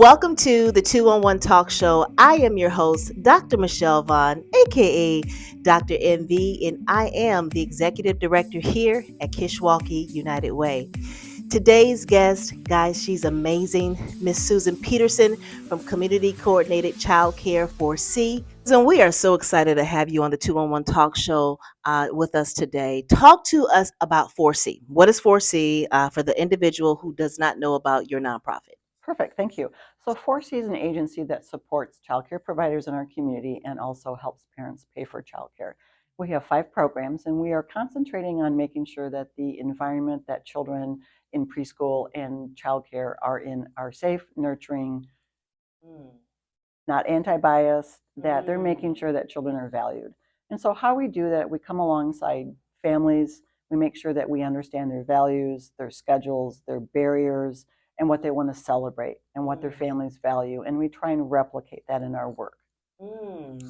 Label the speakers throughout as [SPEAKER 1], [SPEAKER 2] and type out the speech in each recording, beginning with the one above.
[SPEAKER 1] Welcome to the 2-on-1 Talk Show. I am your host, Dr. Michelle Vaughn, aka Dr. MV, and I am the Executive Director here at Kishwaukee United Way. Today's guest, guys, she's amazing, Miss Susan Peterson from Community Coordinated Child Care for C. And we are so excited to have you on the 2-on-1 Talk Show with us today. Talk to us about 4C. What is 4C for the individual who does not know about your nonprofit?
[SPEAKER 2] Perfect, thank you. So 4C is an agency that supports childcare providers in our community and also helps parents pay for childcare. We have 5 programs, and we are concentrating on making sure that the environment that children in preschool and childcare are in are safe, nurturing, not anti-biased, that they're making sure that children are valued. And so how we do that, we come alongside families, we make sure that we understand their values, their schedules, their barriers, and what they want to celebrate and what their families value. And we try and replicate that in our work.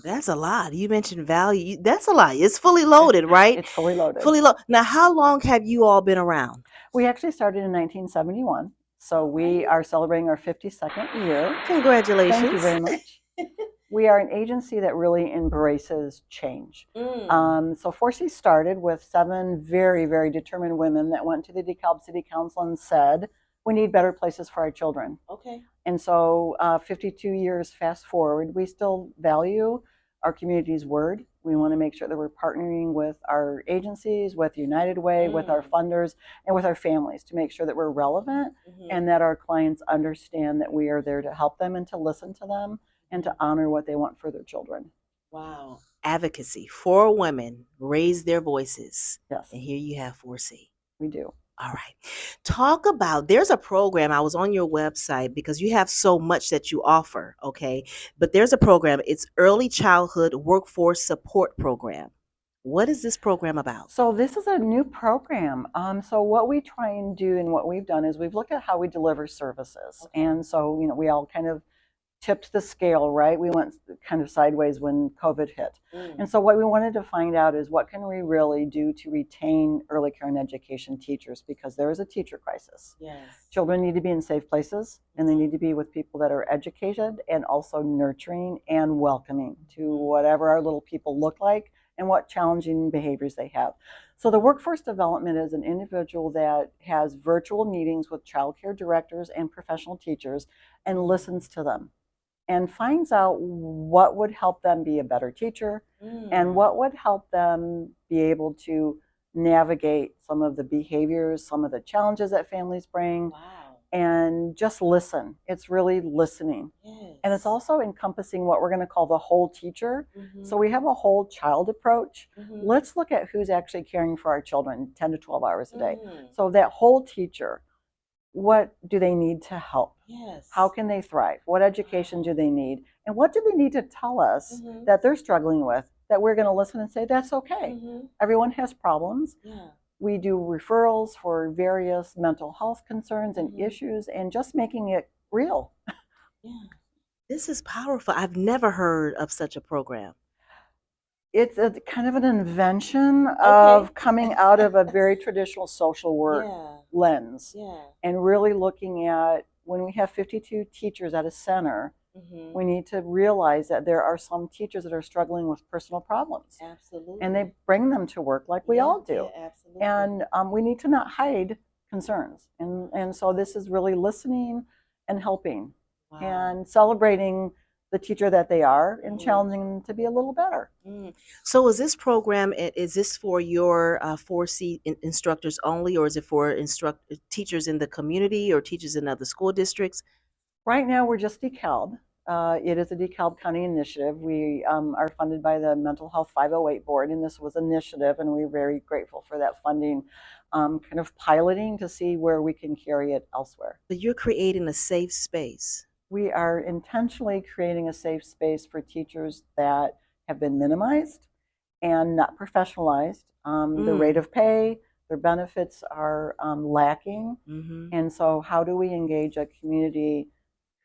[SPEAKER 1] That's a lot. You mentioned value. That's a lot. It's fully loaded, right?
[SPEAKER 2] It's fully loaded.
[SPEAKER 1] Fully loaded. Now, how long have you all been around?
[SPEAKER 2] We actually started in 1971. So we are celebrating our 52nd year.
[SPEAKER 1] Congratulations.
[SPEAKER 2] Thank you very much. We are an agency that really embraces change. So 4C started with 7 very, very determined women that went to the DeKalb City Council and said, we need better places for our children.
[SPEAKER 1] Okay.
[SPEAKER 2] And so 52 years fast forward, we still value our community's word. We want to make sure that we're partnering with our agencies, with United Way, with our funders, and with our families to make sure that we're relevant and that our clients understand that we are there to help them and to listen to them and to honor what they want for their children.
[SPEAKER 1] Wow. Advocacy for women, raise their voices.
[SPEAKER 2] Yes.
[SPEAKER 1] And here you have 4C.
[SPEAKER 2] We do.
[SPEAKER 1] All right. Talk about, there's a program, I was on your website because you have so much that you offer, okay? But there's a program, it's Early Childhood Workforce Support Program. What is this program about?
[SPEAKER 2] So this is a new program. So what we try and do and what we've done is we've looked at how we deliver services. Okay. And so, we all kind of tipped the scale, right? We went kind of sideways when COVID hit. And so what we wanted to find out is what can we really do to retain early care and education teachers, because there is a teacher crisis.
[SPEAKER 1] Yes.
[SPEAKER 2] Children need to be in safe places, and they need to be with people that are educated and also nurturing and welcoming to whatever our little people look like and what challenging behaviors they have. So the workforce development is an individual that has virtual meetings with child care directors and professional teachers and listens to them and finds out what would help them be a better teacher and what would help them be able to navigate some of the behaviors, some of the challenges that families bring.
[SPEAKER 1] Wow.
[SPEAKER 2] And just listen. It's really listening.
[SPEAKER 1] Yes.
[SPEAKER 2] And it's also encompassing what we're going to call the whole teacher. So we have a whole child approach. Let's look at who's actually caring for our children 10 to 12 hours a day. So that whole teacher, what do they need to help?
[SPEAKER 1] Yes.
[SPEAKER 2] How can they thrive? What education do they need? And what do they need to tell us that they're struggling with, that we're going to listen and say, that's okay. Everyone has problems.
[SPEAKER 1] Yeah.
[SPEAKER 2] We do referrals for various mental health concerns and issues, and just making it real.
[SPEAKER 1] Yeah. This is powerful. I've never heard of such a program.
[SPEAKER 2] It's a kind of an invention of coming out of a very traditional social work lens and really looking at, when we have 52 teachers at a center, we need to realize that there are some teachers that are struggling with personal problems.
[SPEAKER 1] Absolutely.
[SPEAKER 2] And they bring them to work like we all do.
[SPEAKER 1] Yeah, absolutely.
[SPEAKER 2] And we need to not hide concerns. And so this is really listening and helping and celebrating the teacher that they are and challenging them to be a little better.
[SPEAKER 1] So is this program, is this for your 4C instructors only, or is it for teachers in the community or teachers in other school districts?
[SPEAKER 2] Right now we're just DeKalb. It is a DeKalb County initiative. We are funded by the Mental Health 508 Board, and this was an initiative, and we're very grateful for that funding, kind of piloting to see where we can carry it elsewhere.
[SPEAKER 1] But you're creating a safe space.
[SPEAKER 2] We are intentionally creating a safe space for teachers that have been minimized and not professionalized. The rate of pay, their benefits are lacking. And so how do we engage a community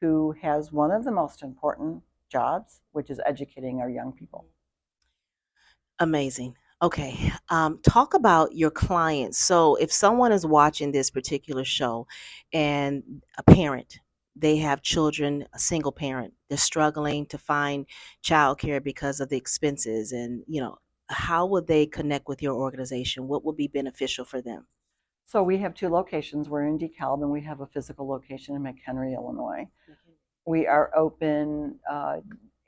[SPEAKER 2] who has one of the most important jobs, which is educating our young people?
[SPEAKER 1] Amazing. Okay. Talk about your clients. So if someone is watching this particular show and a parent, they have children, a single parent, they're struggling to find childcare because of the expenses, and how would they connect with your organization? What would be beneficial for them?
[SPEAKER 2] So we have two locations. We're in DeKalb, and we have a physical location in McHenry, Illinois. We are open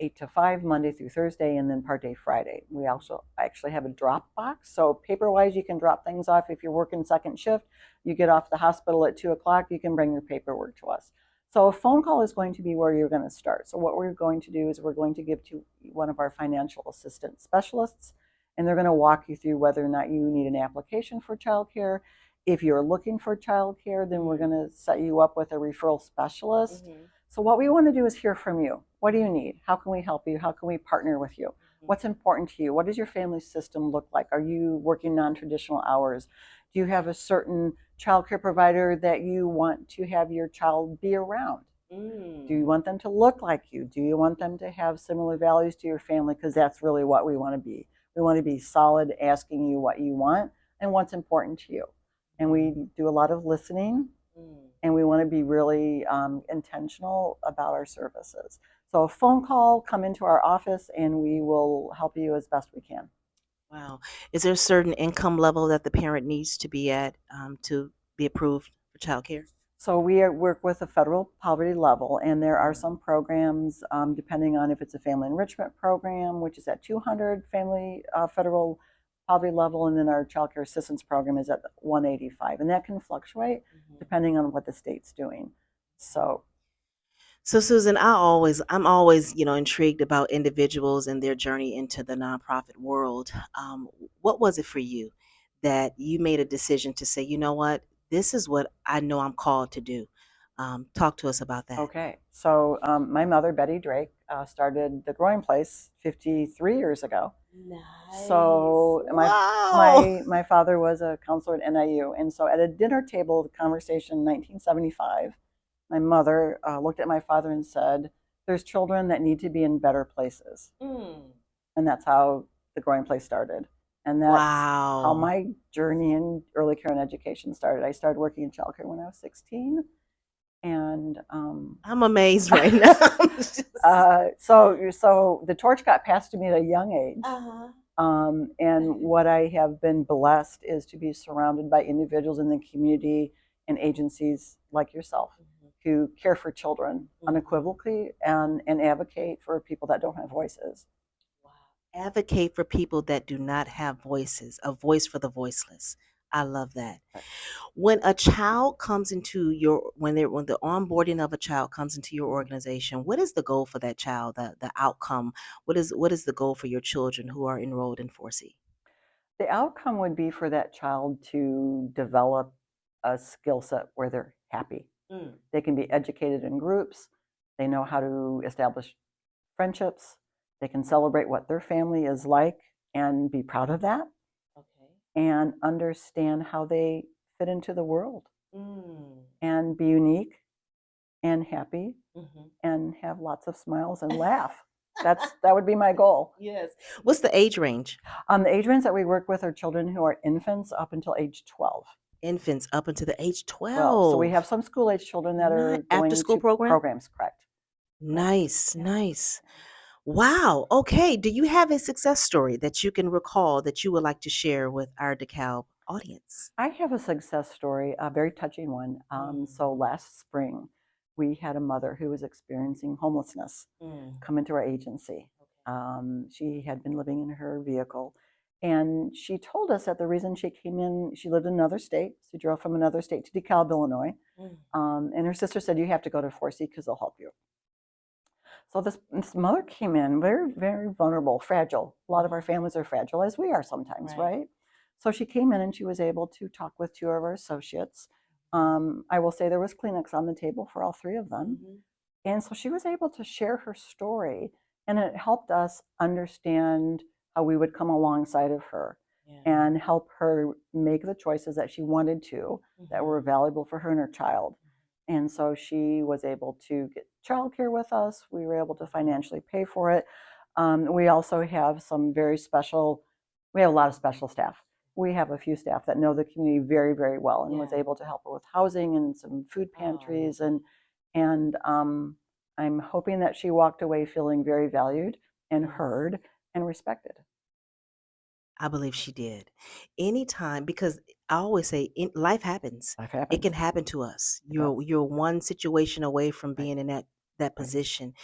[SPEAKER 2] 8 to 5 Monday through Thursday, and then part day Friday. We also actually have a drop box. So paper wise, you can drop things off if you're working second shift. You get off the hospital at 2 o'clock. You can bring your paperwork to us. So a phone call is going to be where you're going to start. So what we're going to do is we're going to give to one of our financial assistance specialists, and they're going to walk you through whether or not you need an application for childcare. If you're looking for childcare, then we're going to set you up with a referral specialist.
[SPEAKER 1] Mm-hmm.
[SPEAKER 2] So what we want to do is hear from you. What do you need? How can we help you? How can we partner with you? What's important to you? What does your family system look like? Are you working non-traditional hours? Do you have a certain childcare provider that you want to have your child be around? Do you want them to look like you? Do you want them to have similar values to your family? Because that's really what we want to be. We want to be solid, asking you what you want and what's important to you. And we do a lot of listening, and we want to be really intentional about our services. So a phone call, come into our office, and we will help you as best we can.
[SPEAKER 1] Wow. Is there a certain income level that the parent needs to be at to be approved for childcare?
[SPEAKER 2] So work with a federal poverty level, and there are some programs, depending on if it's a family enrichment program, which is at 200 family federal poverty level, and then our child care assistance program is at 185, and that can fluctuate depending on what the state's doing. So
[SPEAKER 1] So Susan, I'm always, intrigued about individuals and their journey into the nonprofit world. What was it for you that you made a decision to say, you know what, this is what I know I'm called to do? Talk to us about that.
[SPEAKER 2] okay, so my mother, Betty Drake, started the Growing Place 53 years ago.
[SPEAKER 1] Nice.
[SPEAKER 2] So
[SPEAKER 1] Wow.
[SPEAKER 2] my father was a counselor at NIU, and so at a dinner table the conversation in 1975, my mother looked at my father and said, "There's children that need to be in better places," and that's how the Growing Place started, and that's how
[SPEAKER 1] Wow.
[SPEAKER 2] my journey in early care and education started. I started working in childcare when I was 16, and
[SPEAKER 1] I'm amazed right now.
[SPEAKER 2] so the torch got passed to me at a young age.
[SPEAKER 1] Uh-huh.
[SPEAKER 2] And what I have been blessed is to be surrounded by individuals in the community and agencies like yourself who care for children unequivocally and advocate for people that don't have voices.
[SPEAKER 1] Wow. Advocate for people that do not have voices, a voice for the voiceless. I love that. When a child comes into when the onboarding of a child comes into your organization, what is the goal for that child? The outcome. What is the goal for your children who are enrolled in 4C?
[SPEAKER 2] The outcome would be for that child to develop a skill set where they're happy. They can be educated in groups. They know how to establish friendships. They can celebrate what their family is like and be proud of that,
[SPEAKER 1] Okay.
[SPEAKER 2] and understand how they fit into the world
[SPEAKER 1] Mm.
[SPEAKER 2] and be unique and happy
[SPEAKER 1] Hmm.
[SPEAKER 2] and have lots of smiles and laugh. That would be my goal.
[SPEAKER 1] Yes. What's the age range?
[SPEAKER 2] The age range that we work with are children who are infants up until age 12.
[SPEAKER 1] Infants up until the age
[SPEAKER 2] 12. So we
[SPEAKER 1] 12.
[SPEAKER 2] have some school age children that are
[SPEAKER 1] After
[SPEAKER 2] going
[SPEAKER 1] school
[SPEAKER 2] to
[SPEAKER 1] program?
[SPEAKER 2] programs, correct? Correct.
[SPEAKER 1] Nice,
[SPEAKER 2] Yeah.
[SPEAKER 1] nice. Wow. Okay. Do you have a success story that you can recall that you would like to share with our DeKalb audience?
[SPEAKER 2] I have a success story, a very touching one. So last spring, we had a mother who was experiencing homelessness come into our agency. She had been living in her vehicle, and she told us that the reason she came in, she lived in another state. She drove from another state to DeKalb, Illinois, and her sister said, "You have to go to 4C because they'll help you." So this mother came in very, very vulnerable, fragile. A lot of our families are fragile, as we are sometimes, right? So she came in and she was able to talk with two of our associates. I will say there was Kleenex on the table for all three of them. And so she was able to share her story, and it helped us understand how we would come alongside of her and help her make the choices that she wanted to that were valuable for her and her child. And so she was able to get childcare with us. We were able to financially pay for it. We also have some very special, we have a lot of special staff. We have a few staff that know the community very, very well, and was able to help her with housing and some food pantries. And And I'm hoping that she walked away feeling very valued and heard and respected.
[SPEAKER 1] I believe she did. Anytime, because I always say life happens.
[SPEAKER 2] Life
[SPEAKER 1] It
[SPEAKER 2] happens.
[SPEAKER 1] can happen to us.
[SPEAKER 2] It does.
[SPEAKER 1] You're one situation away from
[SPEAKER 2] Right.
[SPEAKER 1] being in that
[SPEAKER 2] Right.
[SPEAKER 1] position.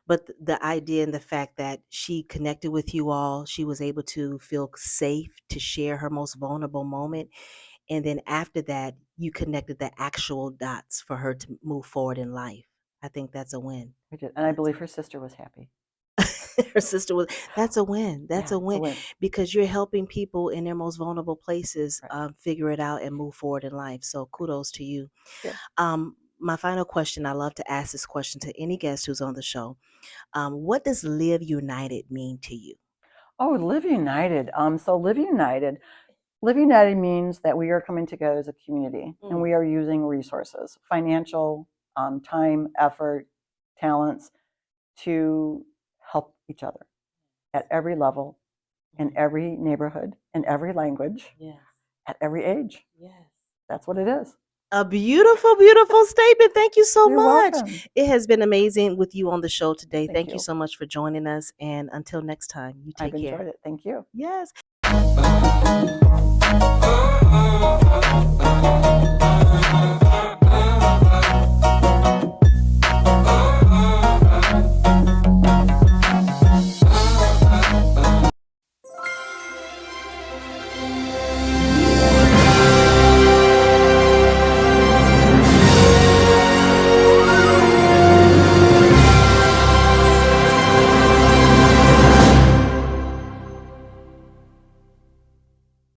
[SPEAKER 1] But the idea and the fact that she connected with you all, she was able to feel safe to share her most vulnerable moment. And then after that, you connected the actual dots for her to move forward in life. I think that's a win.
[SPEAKER 2] We did. And I believe her sister was happy.
[SPEAKER 1] Her sister was, that's a win. That's
[SPEAKER 2] Yeah,
[SPEAKER 1] a
[SPEAKER 2] it's a
[SPEAKER 1] win
[SPEAKER 2] win.
[SPEAKER 1] because you're helping people in their most vulnerable places
[SPEAKER 2] Right.
[SPEAKER 1] figure it out and move forward in life. So kudos to you.
[SPEAKER 2] Yeah.
[SPEAKER 1] My final question, I love to ask this question to any guest who's on the show. What does Live United mean to you?
[SPEAKER 2] Oh, Live United. So Live United. Live United means that we are coming together as a community and we are using resources, financial, time, effort, talents to help each other at every level, in every neighborhood, in every language,
[SPEAKER 1] Yes.
[SPEAKER 2] at every age.
[SPEAKER 1] Yes.
[SPEAKER 2] That's what it is.
[SPEAKER 1] A beautiful, beautiful statement. Thank you so
[SPEAKER 2] You're
[SPEAKER 1] much.
[SPEAKER 2] welcome.
[SPEAKER 1] It has been amazing with you on the show today.
[SPEAKER 2] Thank
[SPEAKER 1] Thank you
[SPEAKER 2] you.
[SPEAKER 1] so much for joining us. And until next time, you
[SPEAKER 2] I've
[SPEAKER 1] take care.
[SPEAKER 2] enjoyed it. Thank you.
[SPEAKER 1] Yes.